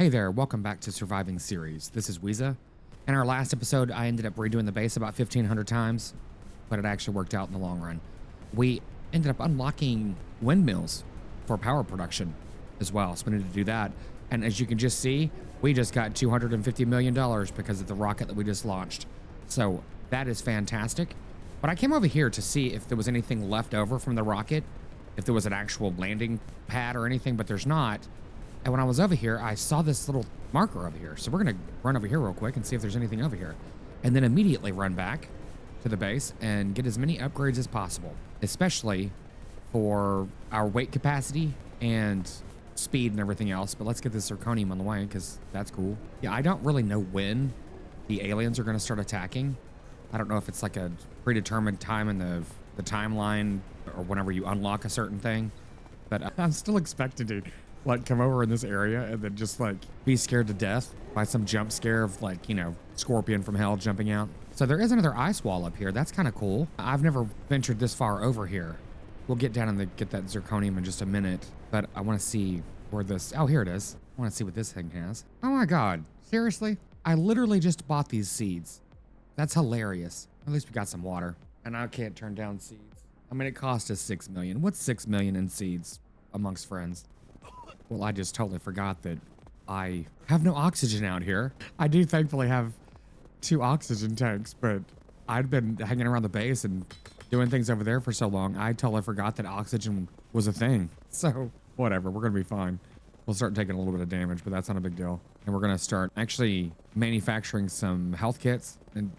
Hey there, welcome back to Surviving Ceres. This is Weeza. In our last episode, I ended up redoing the base about 1,500 times, but it actually worked out in the long run. We ended up unlocking windmills for power production as well, so we need to do that. And as you can just see, we just got $250 million because of the rocket that we just launched. So that is fantastic. But I came over here to see if there was anything left over from the rocket, if there was an actual landing pad or anything, but there's not. And when I was over here, I saw this little marker over here. So we're going to run over here real quick and see if there's anything over here. And then immediately run back to the base and get as many upgrades as possible, especially for our weight capacity and speed and everything else. But let's get this zirconium on the way because that's cool. Yeah, I don't really know when the aliens are going to start attacking. I don't know if it's like a predetermined time in the timeline or whenever you unlock a certain thing. But I'm still expected to like come over in this area and then just like be scared to death by some jump scare of like, you know, scorpion from hell jumping out. So there is another ice wall up here. That's kind of cool. I've never ventured this far over here. We'll get down and get that zirconium in just a minute, but I want to see where this, oh, here it is. I want to see what this thing has. Oh my God, seriously? I literally just bought these seeds. That's hilarious. At least we got some water and I can't turn down seeds. I mean, it cost us 6 million. What's 6 million in seeds amongst friends? Well, I just totally forgot that I have no oxygen out here. I do thankfully have 2 oxygen tanks, but I'd been hanging around the base and doing things over there for so long, I totally forgot that oxygen was a thing. So whatever, we're gonna be fine. We'll start taking a little bit of damage, but that's not a big deal. And we're gonna start actually manufacturing some health kits and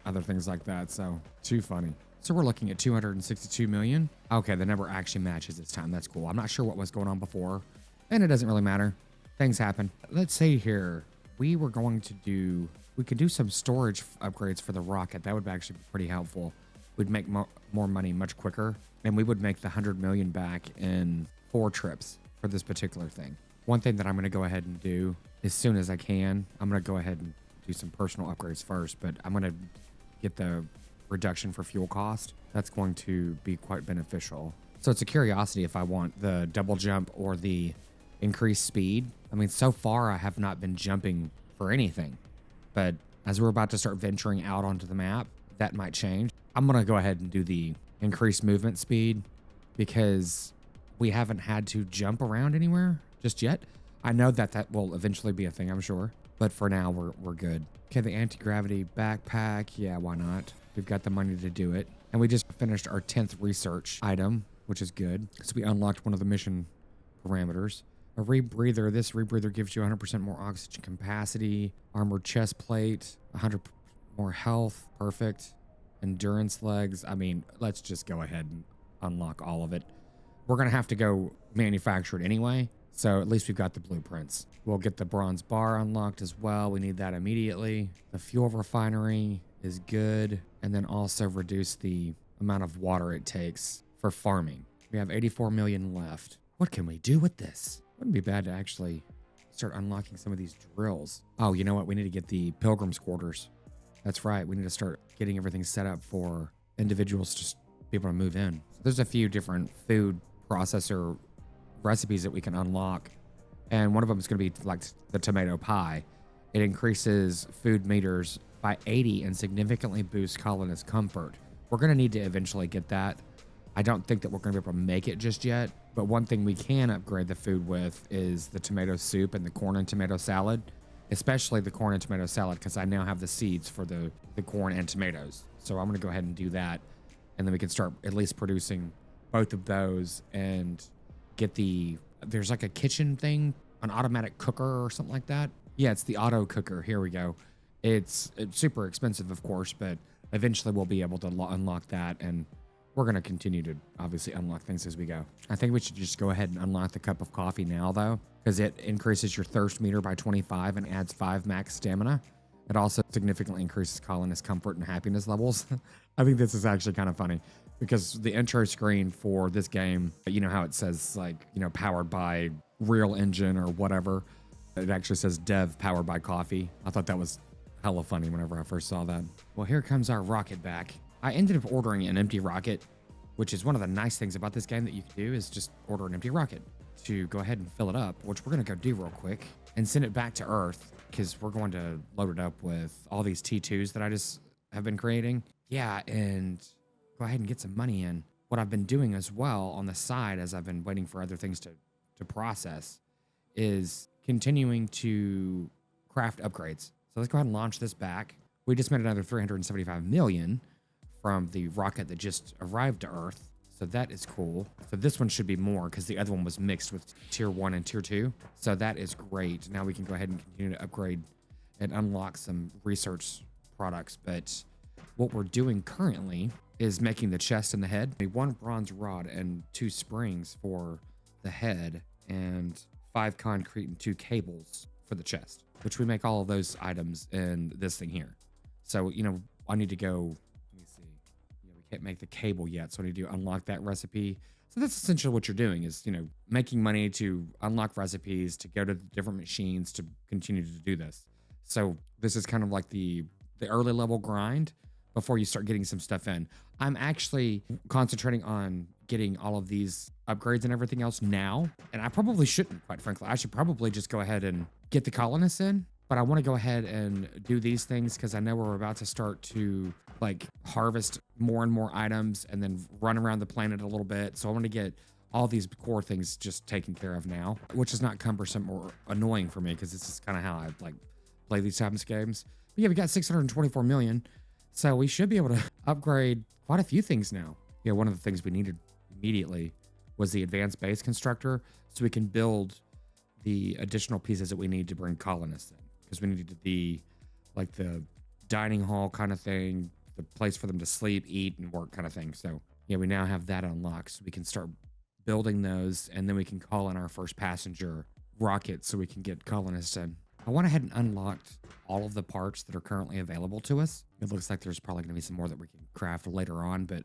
other things like that. So too funny. So we're looking at 262 million. Okay, the number actually matches this time. That's cool. I'm not sure what was going on before. And it doesn't really matter. Things happen. Let's say here, we were going to do, we could do some storage upgrades for the rocket. That would actually be pretty helpful. We'd make more money much quicker. And we would make the 100 million back in 4 trips for this particular thing. One thing that I'm going to go ahead and do as soon as I can, I'm going to go ahead and do some personal upgrades first, but I'm going to get the reduction for fuel cost. That's going to be quite beneficial. So it's a curiosity if I want the double jump or the increased speed. I mean, so far I have not been jumping for anything, but as we're about to start venturing out onto the map, that might change. I'm going to go ahead and do the increased movement speed because we haven't had to jump around anywhere just yet. I know that that will eventually be a thing, I'm sure, but for now we're good. Okay, the anti-gravity backpack. Yeah, why not? We've got the money to do it. And we just finished our 10th research item, which is good. So we unlocked one of the mission parameters. A rebreather. This rebreather gives you 100% more oxygen capacity, armored chest plate, 100 more health. Perfect. Endurance legs. I mean, let's just go ahead and unlock all of it. We're going to have to go manufacture it anyway. So at least we've got the blueprints. We'll get the bronze bar unlocked as well. We need that immediately. The fuel refinery is good. And then also reduce the amount of water it takes for farming. We have 84 million left. What can we do with this? Wouldn't be bad to actually start unlocking some of these drills. Oh, you know what? We need to get the pilgrims quarters. That's right. We need to start getting everything set up for individuals to just be able to move in. There's a few different food processor recipes that we can unlock. And one of them is going to be like the tomato pie. It increases food meters by 80 and significantly boosts colonist comfort. We're going to need to eventually get that. I don't think that we're going to be able to make it just yet, but one thing we can upgrade the food with is the tomato soup and the corn and tomato salad, especially the corn and tomato salad, because I now have the seeds for the corn and tomatoes. So I'm going to go ahead and do that, and then we can start at least producing both of those and get there's like a kitchen thing, an automatic cooker or something like that. Yeah, it's the auto cooker. Here we go. It's super expensive, of course, but eventually we'll be able to unlock that, and we're going to continue to obviously unlock things as we go. I think we should just go ahead and unlock the cup of coffee now, though, because it increases your thirst meter by 25 and adds 5 max stamina. It also significantly increases colonist comfort and happiness levels. I think this is actually kind of funny because the intro screen for this game, you know how it says like, you know, powered by Real Engine or whatever. It actually says dev powered by coffee. I thought that was hella funny whenever I first saw that. Well, here comes our rocket back. I ended up ordering an empty rocket, which is one of the nice things about this game that you can do is just order an empty rocket. to go ahead and fill it up, which we're going to go do real quick, and send it back to Earth because we're going to load it up with all these T2s that I just have been creating. Yeah, and go ahead and get some money in. What I've been doing as well on the side as I've been waiting for other things to process is continuing to craft upgrades. So let's go ahead and launch this back. We just made another 375 million from the rocket that just arrived to Earth. So that is cool. So this one should be more because the other one was mixed with tier 1 and tier 2. So that is great. Now we can go ahead and continue to upgrade and unlock some research products. But what we're doing currently is making the chest and the head. 1 bronze rod and 2 springs for the head and 5 concrete and 2 cables for the chest, which we make all of those items in this thing here. So, you know, I need to go, let me see. You know, we can't make the cable yet, so I need to unlock that recipe. So that's essentially what you're doing is, you know, making money to unlock recipes, to go to different machines, to continue to do this. So this is kind of like the early level grind before you start getting some stuff in. I'm actually concentrating on getting all of these upgrades and everything else now. And I probably shouldn't, quite frankly. I should probably just go ahead and get the colonists in. But I want to go ahead and do these things because I know we're about to start to like harvest more and more items and then run around the planet a little bit. So I want to get all these core things just taken care of now, which is not cumbersome or annoying for me because this is kind of how I like play these types of games. But yeah, we got 624 million. So we should be able to upgrade quite a few things now. Yeah, one of the things we needed immediately was the advanced base constructor so we can build the additional pieces that we need to bring colonists in. Because we needed the dining hall kind of thing, the place for them to sleep, eat, and work kind of thing. So yeah, we now have that unlocked. So we can start building those, and then we can call in our first passenger rocket so we can get colonists in. I went ahead and unlocked all of the parts that are currently available to us. It looks like there's probably going to be some more that we can craft later on, but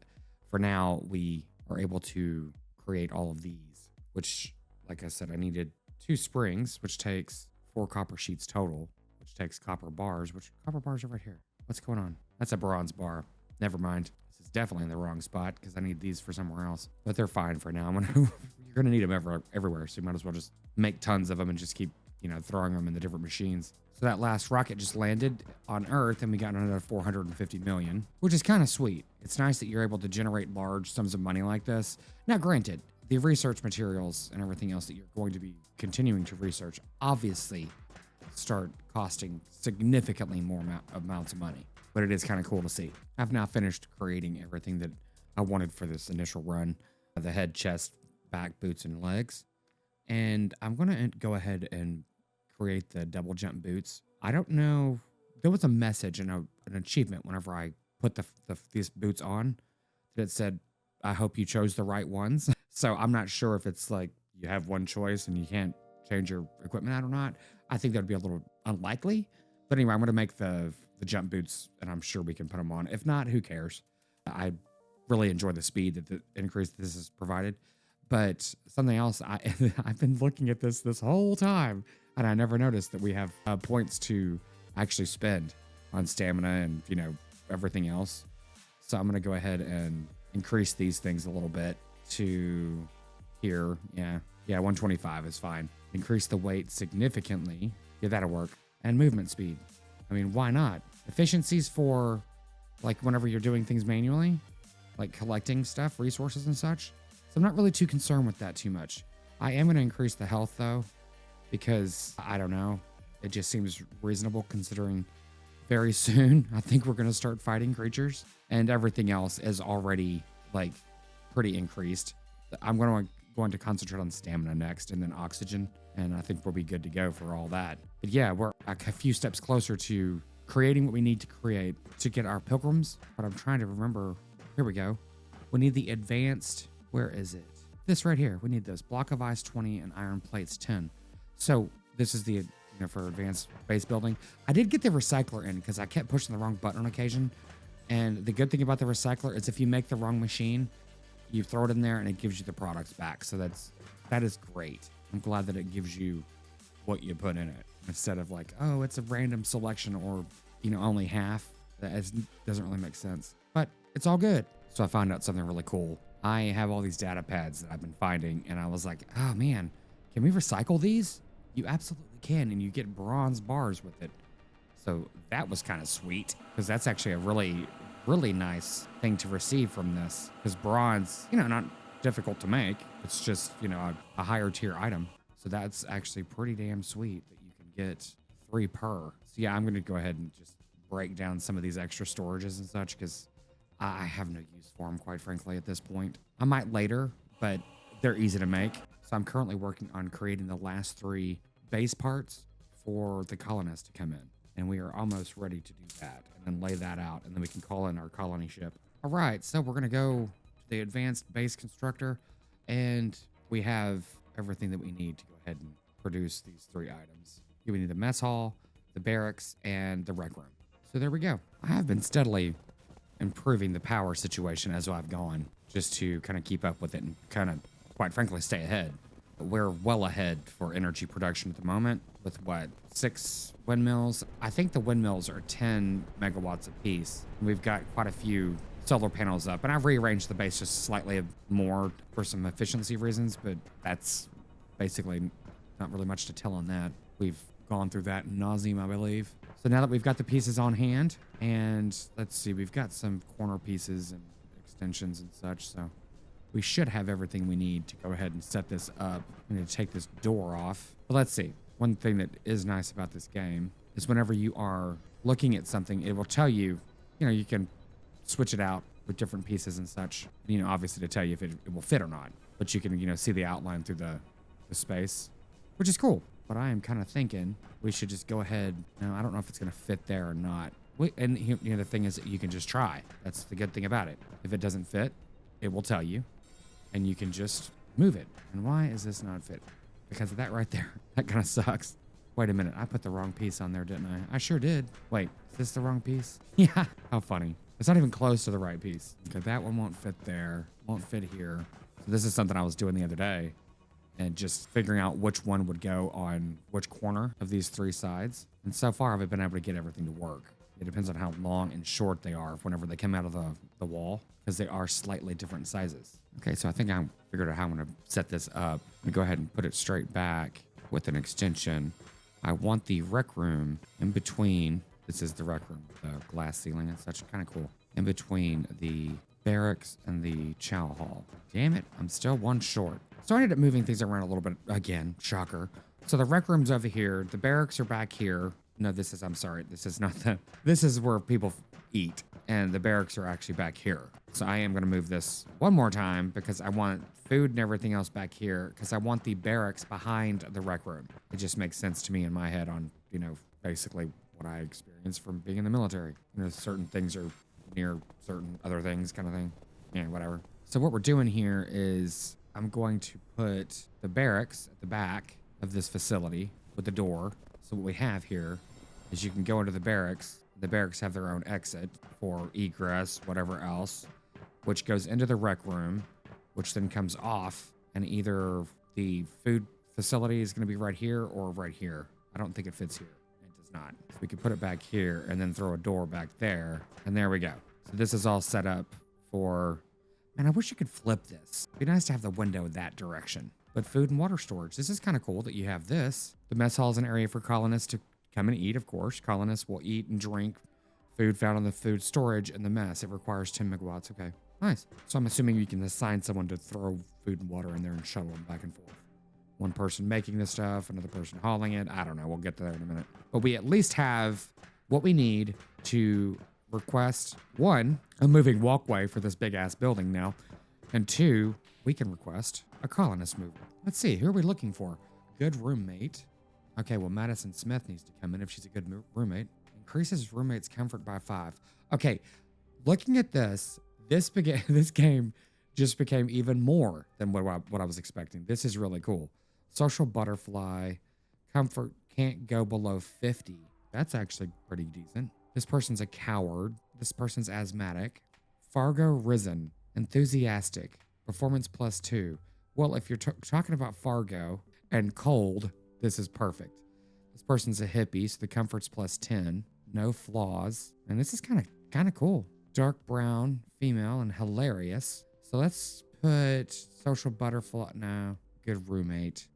for now, we are able to create all of these, which, like I said, I needed 2 springs, which takes 4 copper sheets total, which takes copper bars, which copper bars are right here. What's going on? That's a bronze bar. Never mind. This is definitely in the wrong spot because I need these for somewhere else, but they're fine for now. You're going to need them everywhere, so you might as well just make tons of them and just keep, you know, throwing them in the different machines. So that last rocket just landed on Earth and we got another 450 million, which is kind of sweet. It's nice that you're able to generate large sums of money like this. Now, granted, the research materials and everything else that you're going to be continuing to research obviously start costing significantly more amounts of money, but it is kind of cool to see. I've now finished creating everything that I wanted for this initial run: the head, chest, back, boots, and legs. And I'm going to go ahead and create the double jump boots. I don't know. There was a message and an achievement whenever I put these boots on that said, I hope you chose the right ones. So I'm not sure if it's like you have one choice and you can't change your equipment out or not. I think that'd be a little unlikely. But anyway, I'm going to make the jump boots and I'm sure we can put them on. If not, who cares? I really enjoy the speed that the increase this has provided. But something else, I've been looking at this whole time, and I never noticed that we have points to actually spend on stamina and, you know, everything else. So I'm going to go ahead and increase these things a little bit to here. Yeah, 125 is fine. Increase the weight significantly. Yeah, that'll work. And movement speed. I mean, why not? Efficiencies for, like, whenever you're doing things manually, like collecting stuff, resources and such. So I'm not really too concerned with that too much. I am going to increase the health though, because I don't know. It just seems reasonable considering very soon I think we're going to start fighting creatures and everything else is already like pretty increased. I'm going to concentrate on stamina next and then oxygen. And I think we'll be good to go for all that. But yeah, we're a few steps closer to creating what we need to create to get our pilgrims. But I'm trying to remember. Here we go. We need the advanced. Where is it? This right here. We need this. Block of ice 20 and iron plates 10. So this is the, you know, for advanced base building. I did get the recycler in because I kept pushing the wrong button on occasion. And the good thing about the recycler is if you make the wrong machine, you throw it in there and it gives you the products back. So that is great. I'm glad that it gives you what you put in it instead of like, oh, it's a random selection or, you know, only half. That doesn't really make sense, but it's all good. So I found out something really cool I have all these data pads that I've been finding, and I was like, oh man, can we recycle these? You absolutely can, and you get bronze bars with it. So that was kind of sweet because that's actually a really, really nice thing to receive from this. Because bronze, not difficult to make. It's just, a higher tier item. So that's actually pretty damn sweet that you can get 3 per. So yeah, I'm going to go ahead and just break down some of these extra storages and such because I have no use for them, quite frankly, at this point. I might later, but they're easy to make. So I'm currently working on creating the last 3 base parts for the colonists to come in. And we are almost ready to do that and then lay that out. And then we can call in our colony ship. All right, so we're going to go to the advanced base constructor. And we have everything that we need to go ahead and produce these 3 items. We need the mess hall, the barracks, and the rec room. So there we go. I have been steadily improving the power situation as I've gone, just to kind of keep up with it and kind of, quite frankly, stay ahead. We're well ahead for energy production at the moment with 6 windmills. I think the windmills are 10 megawatts a piece. We've got quite a few solar panels up, and I've rearranged the base just slightly more for some efficiency reasons, but that's basically not really much to tell on that. We've gone through that nauseam, I believe. So now that we've got the pieces on hand, and let's see, we've got some corner pieces and extensions and such, so we should have everything we need to go ahead and set this up. I'm going to take this door off. But let's see. One thing that is nice about this game is whenever you are looking at something, it will tell you, you can switch it out with different pieces and such, obviously to tell you if it will fit or not. But you can, see the outline through the space, which is cool. But I am kind of thinking we should just go ahead. Now, I don't know if it's going to fit there or not. And the thing is that you can just try. That's the good thing about it. If it doesn't fit, it will tell you. And you can just move it. And why is this not fit? Because of that right there. That kind of sucks. Wait a minute. I put the wrong piece on there, didn't I? I sure did. Wait, is this the wrong piece? Yeah. How funny. It's not even close to the right piece. Okay, that one won't fit there. Won't fit here. So this is something I was doing the other day. And just figuring out which one would go on which corner of these 3 sides. And so far, I've been able to get everything to work. It depends on how long and short they are whenever they come out of the wall, because they are slightly different sizes. Okay, so I think I figured out how I'm going to set this up. I'm going to go ahead and put it straight back with an extension. I want the rec room in between. This is the rec room, the glass ceiling and such. Kind of cool. In between the barracks and the chow hall. Damn it, I'm still 1 short. So I ended up moving things around a little bit again. Shocker. So the rec room's over here. The barracks are back here. No, I'm sorry. This is not this is where people eat. And the barracks are actually back here. So I am going to move this one more time because I want food and everything else back here because I want the barracks behind the rec room. It just makes sense to me in my head on, basically what I experienced from being in the military. Certain things are near certain other things kind of thing. Yeah, whatever. So what we're doing here is I'm going to put the barracks at the back of this facility with the door. So what we have here is you can go into the barracks. The barracks have their own exit for egress, whatever else, which goes into the rec room, which then comes off, and either the food facility is going to be right here or right here. I don't think it fits here. It does not. So we could put it back here and then throw a door back there, and there we go. So this is all set up for... Man, I wish you could flip this. It'd be nice to have the window that direction. But food and water storage. This is kind of cool that you have this. The mess hall is an area for colonists to come and eat, of course. Colonists will eat and drink food found on the food storage in the mess. It requires 10 megawatts. Okay, nice. So I'm assuming you can assign someone to throw food and water in there and shuttle them back and forth. One person making the stuff, another person hauling it. I don't know. We'll get to that in a minute. But we at least have what we need to request, 1, a moving walkway for this big ass building now. And 2, we can request a colonist mover. Let's see. Who are we looking for? Good roommate. Okay, well, Madison Smith needs to come in if she's a good roommate. Increases roommate's comfort by 5. Okay, looking at this game just became even more than what I was expecting. This is really cool. Social butterfly, comfort can't go below 50. That's actually pretty decent. This person's a coward. This person's asthmatic. Fargo risen, enthusiastic, performance +2. Well, if you're talking about Fargo and cold, this is perfect. This person's a hippie, so the comfort's +10. No flaws. And this is kind of cool. Dark brown, female, and hilarious. So let's put social butterfly. No, good roommate.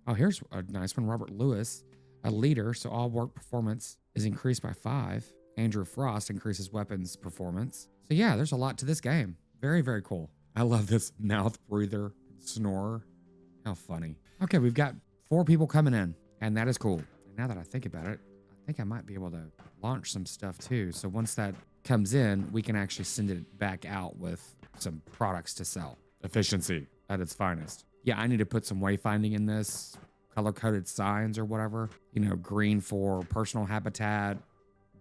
Oh, here's a nice one. Robert Lewis, a leader. So all work performance is increased by 5. Andrew Frost increases weapons performance. So yeah, there's a lot to this game. Very, very cool. I love this mouth breather snorer. How funny. Okay, we've got 4 people coming in, and that is cool. And now that I think about it, I think I might be able to launch some stuff too. So once that comes in, we can actually send it back out with some products to sell. Efficiency at its finest. Yeah, I need to put some wayfinding in this, color-coded signs or whatever. You know, green for personal habitat,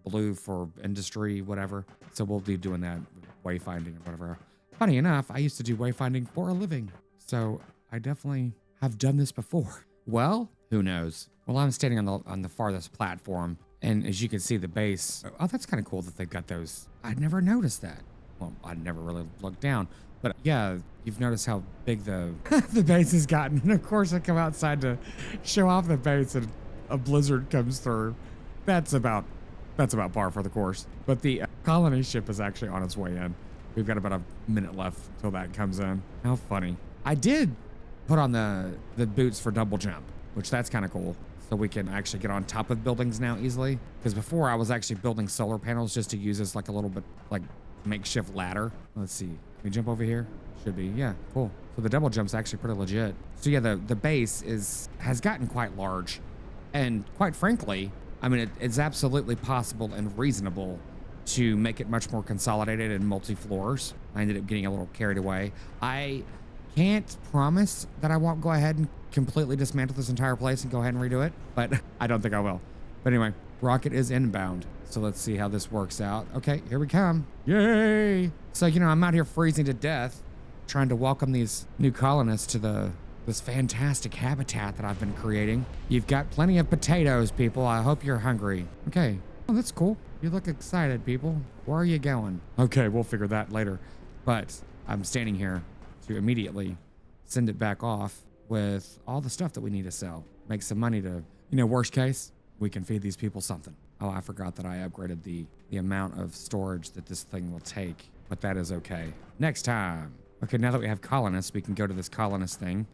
blue for industry, whatever. So we'll be doing that wayfinding or whatever. Funny enough, I used to do wayfinding for a living. So I definitely have done this before. Well, who knows? Well, I'm standing on the farthest platform, and as you can see, the base. Oh, that's kind of cool that they've got those. I'd never noticed that. Well, I'd never really looked down, but yeah, you've noticed how big the the base has gotten. And of course, I come outside to show off the base, and a blizzard comes through. That's about par for the course. But the colony ship is actually on its way in. We've got about a minute left till that comes in. How funny. I did put on the boots for double jump, which that's kind of cool. So we can actually get on top of buildings now easily. Because before I was actually building solar panels just to use as like a little bit like makeshift ladder. Let's see. Can we jump over here? Should be. Yeah, cool. So the double jump's actually pretty legit. So yeah, the base has gotten quite large. And quite frankly, I mean, it's absolutely possible and reasonable to make it much more consolidated and multi-floors. I ended up getting a little carried away. I can't promise that I won't go ahead and completely dismantle this entire place and go ahead and redo it, but I don't think I will. But anyway, rocket is inbound. So let's see how this works out. Okay, here we come. Yay! So, you know, I'm out here freezing to death, trying to welcome these new colonists to this fantastic habitat that I've been creating. You've got plenty of potatoes, people. I hope you're hungry. Okay. Oh, that's cool. You look excited, people. Where are you going? Okay, we'll figure that later. But I'm standing here to immediately send it back off with all the stuff that we need to sell. Make some money to, you know, worst case, we can feed these people something. Oh, I forgot that I upgraded the amount of storage that this thing will take, but that is okay. Next time. Okay, now that we have colonists, we can go to this colonist thing.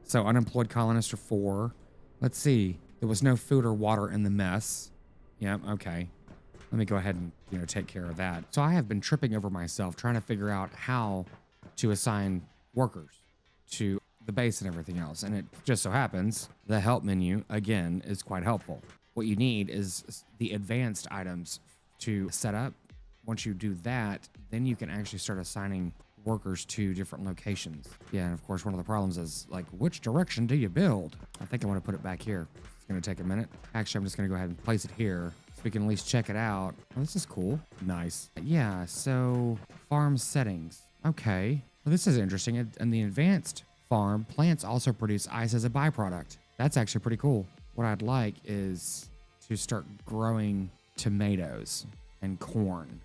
So unemployed colonists are 4. Let's see. There was no food or water in the mess. Yep, okay. Let me go ahead and, you know, take care of that. So I have been tripping over myself trying to figure out how to assign workers to the base and everything else. And it just so happens the help menu, again, is quite helpful. What you need is the advanced items to set up. Once you do that, then you can actually start assigning workers to different locations. Yeah, and of course, one of the problems is like, which direction do you build? I think I want to put it back here. It's going to take a minute. Actually, I'm just going to go ahead and place it here so we can at least check it out. Oh, this is cool. Nice. Yeah, so farm settings. Okay. Well, this is interesting. In the advanced farm, plants also produce ice as a byproduct. That's actually pretty cool. What I'd like is to start growing tomatoes and corn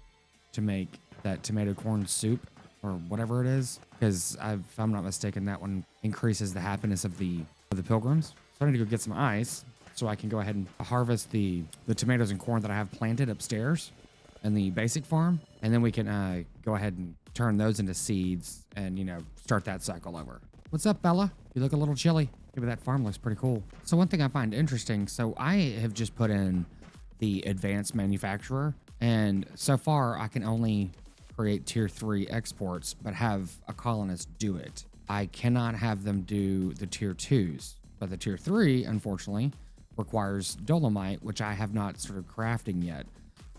to make that tomato corn soup or whatever it is. Because if I'm not mistaken, that one increases the happiness of the pilgrims. So I need to go get some ice so I can go ahead and harvest the tomatoes and corn that I have planted upstairs in the basic farm. And then we can go ahead and turn those into seeds and, you know, start that cycle over. What's up, Bella? You look a little chilly. Maybe that farm looks pretty cool. So one thing I find interesting, so I have just put in the advanced manufacturer, and so far I can only create tier 3 exports, but have a colonist do it. I cannot have them do the tier 2s, but the tier 3, unfortunately, requires dolomite, which I have not started crafting yet.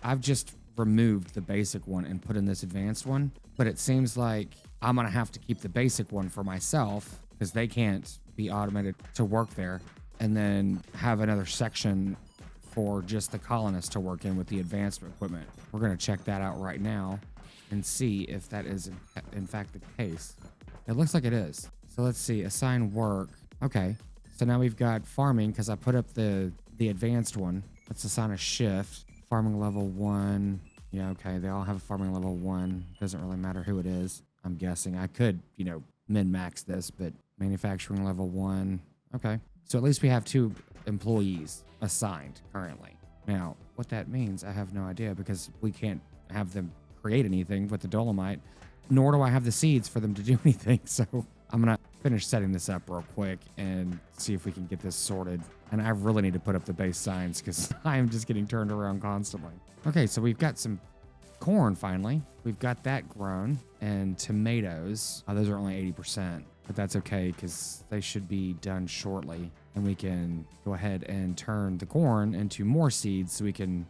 I've just removed the basic one and put in this advanced one, but it seems like I'm gonna have to keep the basic one for myself because they can't be automated to work there, and then have another section for just the colonists to work in with the advanced equipment. We're gonna check that out right now and see if that is in fact the case. It looks like it is. So let's see, assign work. Okay, so now we've got farming because I put up the advanced one. Let's assign a shift. Farming level 1. Yeah, okay, they all have a farming level 1. Doesn't really matter who it is, I'm guessing. I could, you know, min-max this, but manufacturing level 1. Okay, so at least we have 2 employees assigned currently. Now, what that means, I have no idea because we can't have them create anything with the dolomite nor do I have the seeds for them to do anything. So I'm going to finish setting this up real quick and see if we can get this sorted. And I really need to put up the base signs because I am just getting turned around constantly. Okay, so we've got some corn finally. We've got that grown, and tomatoes. Those are only 80%, but that's okay because they should be done shortly. And we can go ahead and turn the corn into more seeds so we can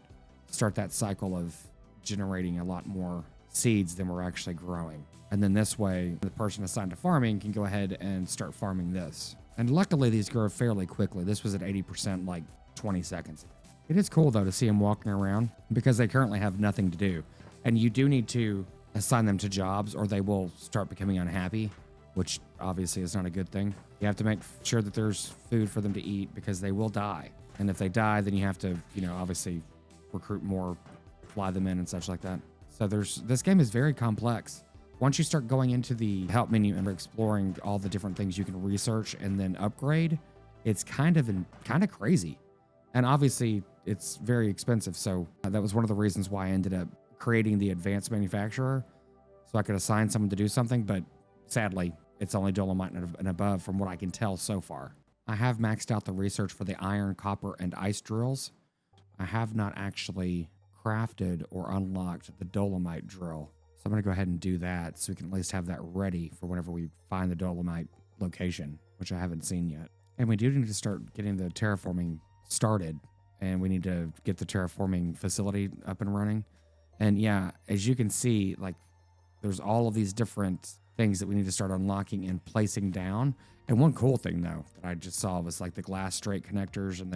start that cycle of generating a lot more seeds than we're actually growing. And then this way, the person assigned to farming can go ahead and start farming this. And luckily, these grow fairly quickly. This was at 80%, like 20 seconds. It is cool, though, to see them walking around because they currently have nothing to do. And you do need to assign them to jobs or they will start becoming unhappy, which obviously is not a good thing. You have to make sure that there's food for them to eat because they will die. And if they die, then you have to, obviously recruit more, fly them in and such like that. So this game is very complex. Once you start going into the help menu and exploring all the different things you can research and then upgrade, it's kind of crazy. And obviously it's very expensive. So that was one of the reasons why I ended up creating the advanced manufacturer so I could assign someone to do something. But sadly, it's only dolomite and above from what I can tell so far. I have maxed out the research for the iron, copper, and ice drills. I have not actually crafted or unlocked the dolomite drill. So I'm going to go ahead and do that so we can at least have that ready for whenever we find the dolomite location, which I haven't seen yet. And we do need to start getting the terraforming started, and we need to get the terraforming facility up and running. And yeah, as you can see, like there's all of these different things that we need to start unlocking and placing down. And one cool thing though that I just saw was like the glass straight connectors, and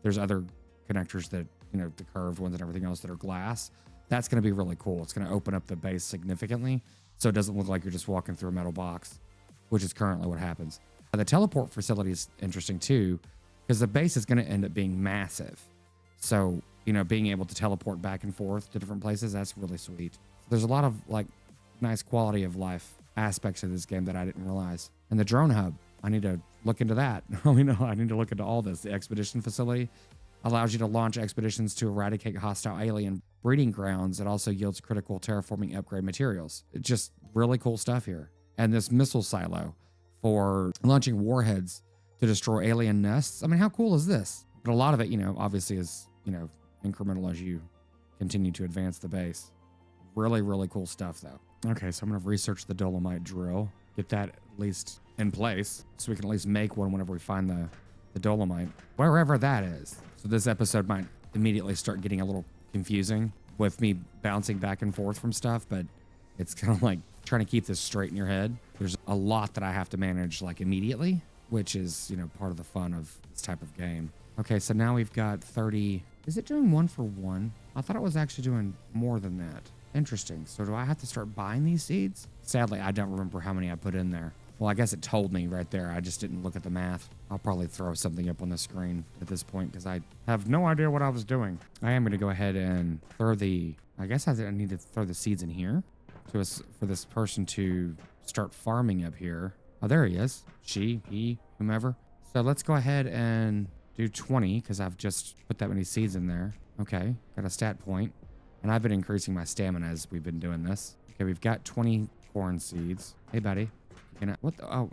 there's other connectors that, the curved ones and everything else that are glass. That's going to be really cool. It's going to open up the base significantly so it doesn't look like you're just walking through a metal box, which is currently what happens. The teleport facility is interesting too because the base is going to end up being massive. So, being able to teleport back and forth to different places, that's really sweet. There's a lot of like nice quality of life aspects of this game that I didn't realize. And the drone hub, I need to look into that. I need to look into all this. The expedition facility allows you to launch expeditions to eradicate hostile alien breeding grounds. It also yields critical terraforming upgrade materials. It's just really cool stuff here. And this missile silo for launching warheads to destroy alien nests. I mean, how cool is this? But a lot of it, obviously is, incremental as you continue to advance the base. Really, really cool stuff though. Okay, so I'm going to research the dolomite drill, get that at least in place so we can at least make one whenever we find the dolomite, wherever that is. So this episode might immediately start getting a little confusing with me bouncing back and forth from stuff, but it's kind of like trying to keep this straight in your head. There's a lot that I have to manage like immediately, which is, part of the fun of this type of game. Okay, so now we've got 30. Is it doing 1 for 1? I thought it was actually doing more than that. Interesting. So do I have to start buying these seeds? Sadly, I don't remember how many I put in there. Well, I guess it told me right there. I just didn't look at the math. I'll probably throw something up on the screen at this point because I have no idea what I was doing. I am going to go ahead and throw I guess I need to throw the seeds in here for this person to start farming up here. Oh, there he is. She, he, whomever. So let's go ahead and do 20 because I've just put that many seeds in there. Okay, got a stat point. And I've been increasing my stamina as we've been doing this. Okay, we've got 20 corn seeds. Hey, buddy. What the, oh,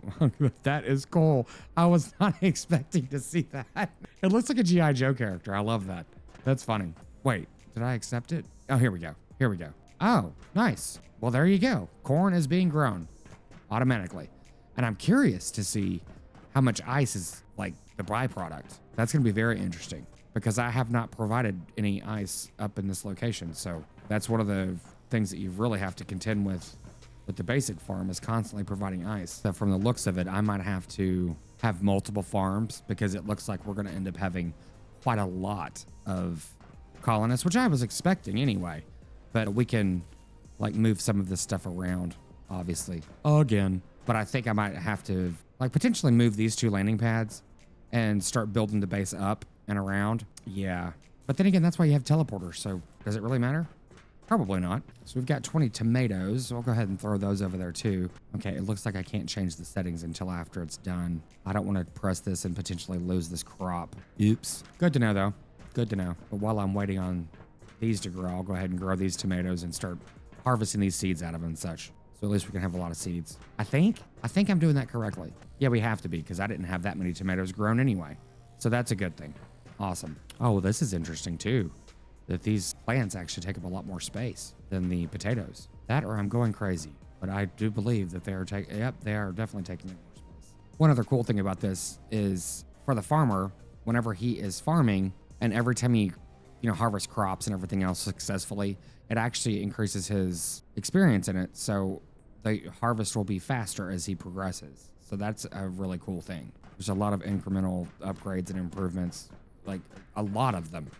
that is cool. I was not expecting to see that. It looks like a G.I. Joe character. I love that. That's funny. Wait, did I accept it? Oh, here we go. Here we go. Oh, nice. Well, there you go. Corn is being grown automatically. And I'm curious to see how much ice is like the byproduct. That's going to be very interesting because I have not provided any ice up in this location. So that's one of the things that you really have to contend with the basic farm is constantly providing ice. So from the looks of it, I might have to have multiple farms because it looks like we're going to end up having quite a lot of colonists, which I was expecting anyway. But we can like move some of this stuff around, obviously, again. But I think I might have to like potentially move these 2 landing pads and start building the base up and around. Yeah. But then again, that's why you have teleporters. So does it really matter? Probably not. So we've got 20 tomatoes. So I'll go ahead and throw those over there too. Okay, it looks like I can't change the settings until after it's done. I don't want to press this and potentially lose this crop. Oops. Good to know though. Good to know. But while I'm waiting on these to grow, I'll go ahead and grow these tomatoes and start harvesting these seeds out of them and such. So at least we can have a lot of seeds. I think I'm doing that correctly. Yeah, we have to be because I didn't have that many tomatoes grown anyway. So that's a good thing. Awesome. Oh, well, this is interesting too, that these plants actually take up a lot more space than the potatoes. That or I'm going crazy, but I do believe that they are they are definitely taking up more space. One other cool thing about this is for the farmer, whenever he is farming and every time he, harvests crops and everything else successfully, it actually increases his experience in it. So the harvest will be faster as he progresses. So that's a really cool thing. There's a lot of incremental upgrades and improvements, like a lot of them.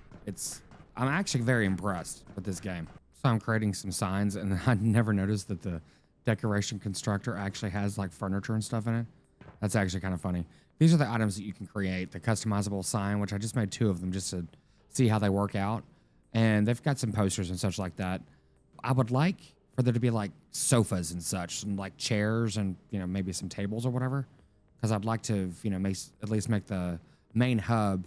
I'm actually very impressed with this game. So I'm creating some signs and I never noticed that the decoration constructor actually has like furniture and stuff in it. That's actually kind of funny. These are the items that you can create. The customizable sign, which I just made 2 of them just to see how they work out. And they've got some posters and such like that. I would like for there to be like sofas and such and like chairs and, maybe some tables or whatever. Because I'd like to, at least make the main hub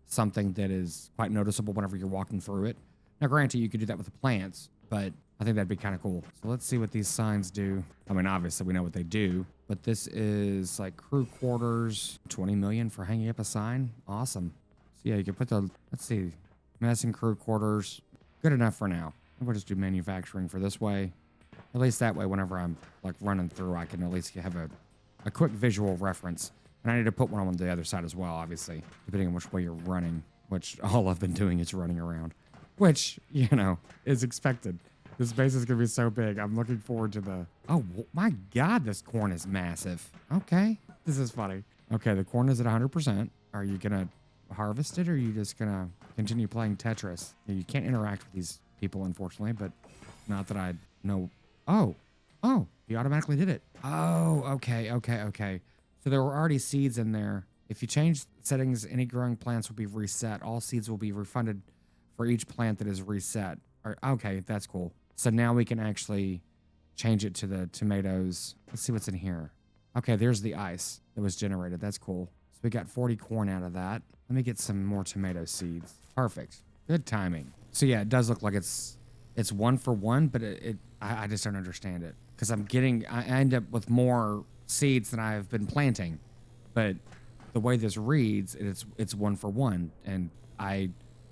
something that is quite noticeable whenever you're walking through it. Now, granted, you could do that with the plants, but I think that'd be kind of cool. So let's see what these signs do. I mean, obviously we know what they do, but this is like crew quarters, 20 million for hanging up a sign. Awesome. So yeah, you can put let's see, mess and crew quarters. Good enough for now. We'll just do manufacturing for this way. At least that way, whenever I'm like running through, I can at least have a quick visual reference. And I need to put one on the other side as well, obviously, depending on which way you're running, which all I've been doing is running around, which, is expected. This base is going to be so big. I'm looking forward to oh my God, this corn is massive. Okay. This is funny. Okay. The corn is at 100%. Are you going to harvest it or are you just going to continue playing Tetris? You can't interact with these people, unfortunately, but not that I know. Oh, he automatically did it. Oh, okay. So there were already seeds in there. If you change settings, any growing plants will be reset. All seeds will be refunded for each plant that is reset. Okay, that's cool. So now we can actually change it to the tomatoes. Let's see what's in here. Okay, there's the ice that was generated. That's cool. So we got 40 corn out of that. Let me get some more tomato seeds. Perfect. Good timing. So yeah, it does look like it's 1 for 1, but I just don't understand it because I end up with more seeds than I've been planting, but the way this reads, it's 1 for 1, and I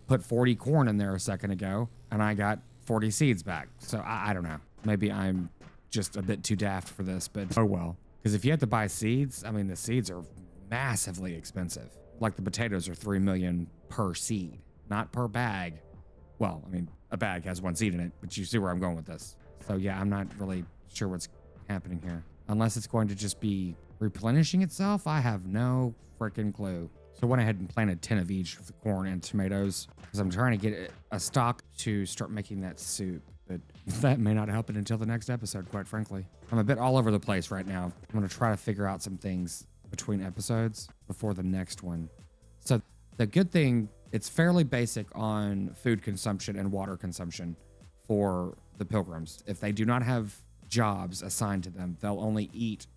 put 40 corn in there a second ago, and I got 40 seeds back. So I don't know. Maybe I'm just a bit too daft for this, but oh well. Because if you have to buy seeds, I mean, the seeds are massively expensive. Like the potatoes are 3 million per seed, not per bag. Well, I mean, a bag has 1 seed in it, but you see where I'm going with this. So yeah, I'm not really sure what's happening here. Unless it's going to just be replenishing itself, I have no freaking clue. So I went ahead and planted 10 of each of the corn and tomatoes because I'm trying to get a stock to start making that soup. But that may not help it until the next episode, quite frankly. I'm a bit all over the place right now. I'm going to try to figure out some things between episodes before the next one. So the good thing, it's fairly basic on food consumption and water consumption for the pilgrims. If they do not have jobs assigned to them, they'll only eat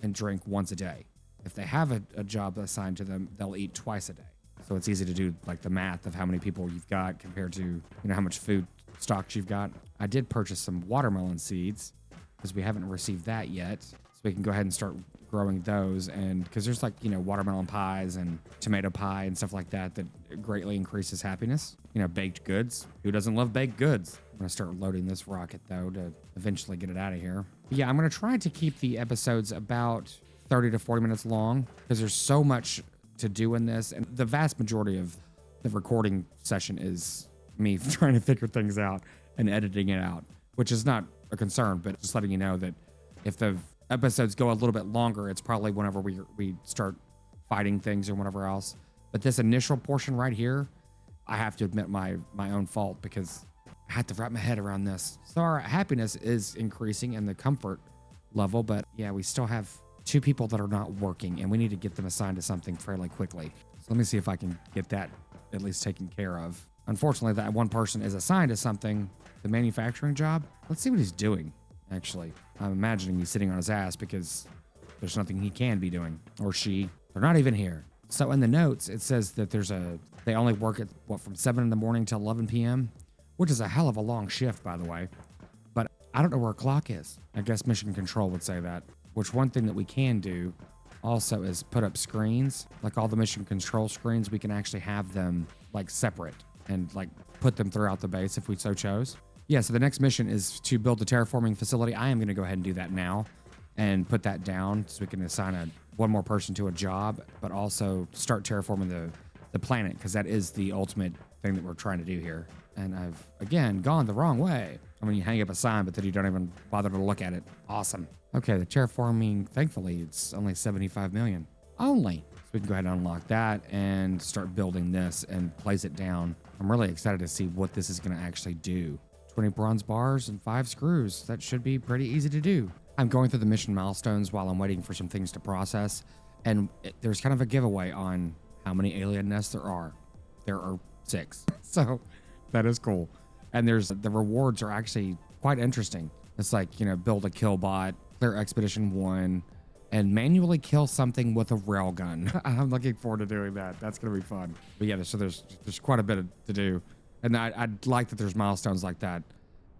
and drink once a day. If they have a job assigned to them, they'll eat twice a day. So it's easy to do like the math of how many people you've got compared to how much food stocks you've got. I did purchase some watermelon seeds because we haven't received that yet, so we can go ahead and start growing those. And because there's like watermelon pies and tomato pie and stuff like that greatly increases happiness. Baked goods. Who doesn't love baked goods? I'm gonna start loading this rocket though to eventually get it out of here. But yeah, I'm gonna try to keep the episodes about 30 to 40 minutes long because there's so much to do in this, and the vast majority of the recording session is me trying to figure things out and editing it out, which is not a concern, but just letting you know that if the episodes go a little bit longer, it's probably whenever we start fighting things or whatever else. But this initial portion right here, I have to admit my own fault because I had to wrap my head around this. So our happiness is increasing and the comfort level, but yeah, we still have 2 people that are not working and we need to get them assigned to something fairly quickly. So let me see if I can get that at least taken care of. Unfortunately, that one person is assigned to something, the manufacturing job. Let's see what he's doing, actually. I'm imagining he's sitting on his ass because there's nothing he can be doing, or she. They're not even here. So in the notes, it says that they only work at, from 7 in the morning till 11 p.m., which is a hell of a long shift, by the way. But I don't know where a clock is. I guess mission control would say that. Which one thing that we can do also is put up screens, like all the mission control screens, we can actually have them like separate and like put them throughout the base if we so chose. Yeah, so the next mission is to build the terraforming facility. I am going to go ahead and do that now and put that down so we can assign one more person to a job, but also start terraforming the planet, because that is the ultimate thing that we're trying to do here. And I've, again, gone the wrong way. I mean, you hang up a sign, but then you don't even bother to look at it. Awesome. Okay, the terraforming, thankfully, it's only 75 million. Only. So we can go ahead and unlock that and start building this and place it down. I'm really excited to see what this is going to actually do. 20 bronze bars and 5 screws. That should be pretty easy to do. I'm going through the mission milestones while I'm waiting for some things to process. And there's kind of a giveaway on how many alien nests there are. There are 6. So that is cool. And the rewards are actually quite interesting. It's like, you know, build a kill bot, clear expedition 1, and manually kill something with a railgun. I'm looking forward to doing that. That's going to be fun. But yeah, so there's quite a bit to do. And I'd like that there's milestones like that,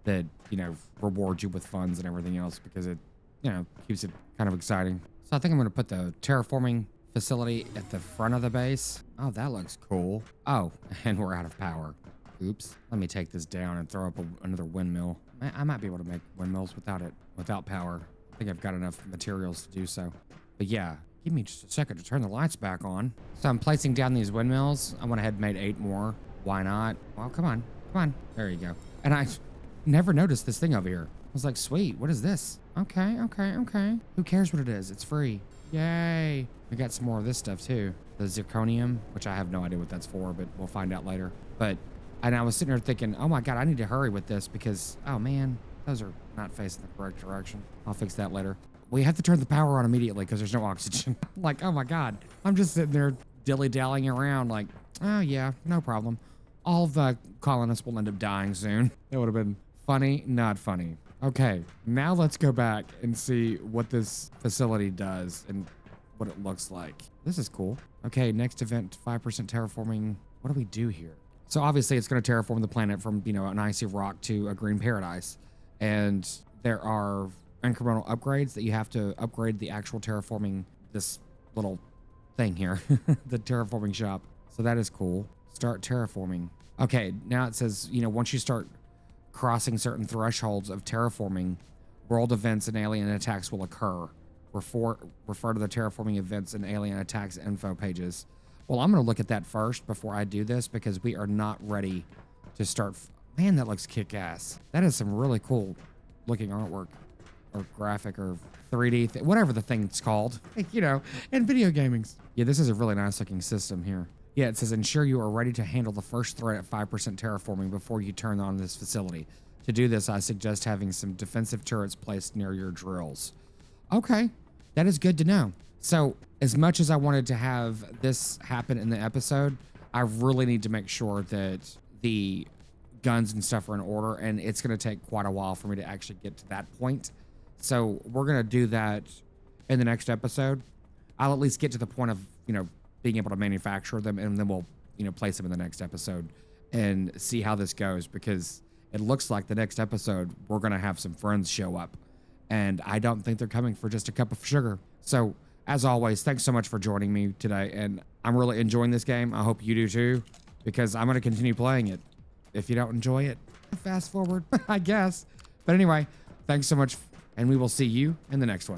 you know, reward you with funds and everything else, because it, you know, keeps it kind of exciting. So I think I'm going to put the terraforming facility at the front of the base. Oh, that looks cool. Oh, and we're out of power. Oops. Let me take this down and throw up another windmill. I might be able to make windmills without power. I think I've got enough materials to do so. But yeah, give me just a second to turn the lights back on. So I'm placing down these windmills. I went ahead and made 8 more. Why not? Well, come on. Come on. There you go. And I never noticed this thing over here. I was like, sweet, what is this? Okay. Who cares what it is? It's free. Yay. We got some more of this stuff too. The zirconium, which I have no idea what that's for, but we'll find out later. And I was sitting there thinking, oh my God, I need to hurry with this because, oh man, those are not facing the correct direction. I'll fix that later. We have to turn the power on immediately because there's no oxygen. Like, oh my God. I'm just sitting there dilly-dallying around like, oh yeah, no problem. All the colonists will end up dying soon. That would have been funny, not funny. Okay, now let's go back and see what this facility does and what it looks like. This is cool. Okay, next event, 5% terraforming. What do we do here? So obviously it's going to terraform the planet from, you know, an icy rock to a green paradise. And there are incremental upgrades that you have to upgrade the actual terraforming, this little thing here, the terraforming shop. So that is cool. Start terraforming. Okay, now it says, you know, once you start crossing certain thresholds of terraforming, world events and alien attacks will occur. Refer to the terraforming events and alien attacks info pages. Well, I'm going to look at that first before I do this because we are not ready to start. Man, that looks kick-ass. That is some really cool looking artwork or graphic or 3D, whatever the thing's called, you know, in video gamings. Yeah, this is a really nice looking system here. Yeah, it says ensure you are ready to handle the first threat at 5% terraforming before you turn on this facility. To do this, I suggest having some defensive turrets placed near your drills. Okay, that is good to know. So as much as I wanted to have this happen in the episode, I really need to make sure that the guns and stuff are in order, and it's going to take quite a while for me to actually get to that point. So we're going to do that in the next episode. I'll at least get to the point of, you know, being able to manufacture them, and then we'll, you know, place them in the next episode and see how this goes, because it looks like the next episode we're going to have some friends show up, and I don't think they're coming for just a cup of sugar. So as always, thanks so much for joining me today, and I'm really enjoying this game. I hope you do too, because I'm going to continue playing it. If you don't enjoy it, fast forward, I guess. But anyway, thanks so much, and we will see you in the next one.